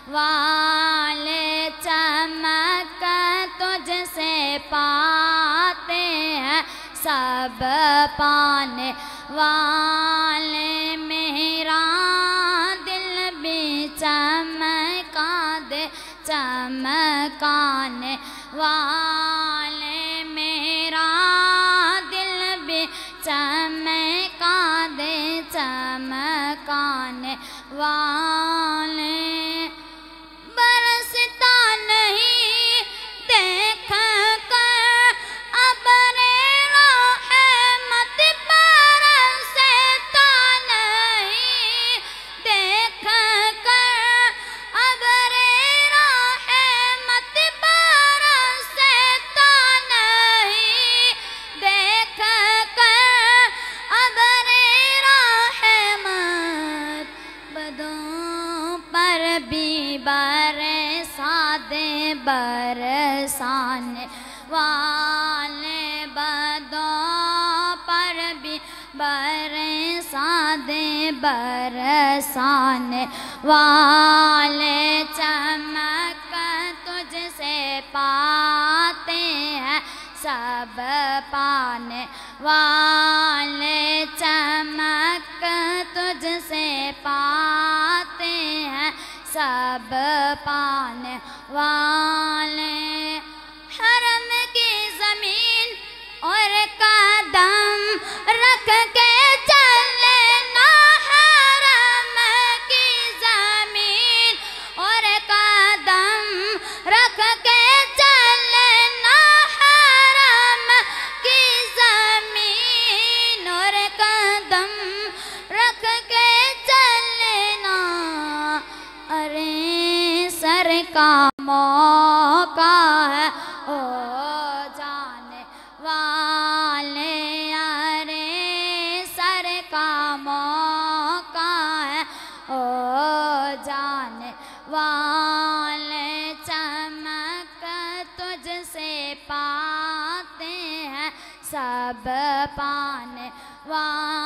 वाले चमक तुझसे पाते हैं सब पाने वाले, मेरा दिल भी चमका दे चमकाने वाले, मेरा दिल भी चमका दे चमकाने वाले। बरसता नहीं देख कर अबरे रहमत, बरसता नहीं देख कर अबरे रहमत, बरसता नहीं देख कर अबरे रहमत, बदों पर भी बरसा दे बरसाने वाले, बदों पर भी बरसा दे बरसाने वाले, चमक तुझसे पाते हैं सब पाने वाले, चमक तुझसे पाते हैं सब पाने वाले। हरम की ज़मीन और कदम रख के चले ना, हरम की ज़मीन और कदम रख के चले ना, हरम की ज़मीन और कदम रख के चले ना। अरे सर का मौका है ओ जाने वाले, अरे सर का मौका है ओ जाने वाले, चमक तुझसे पाते हैं सब पाने वाले।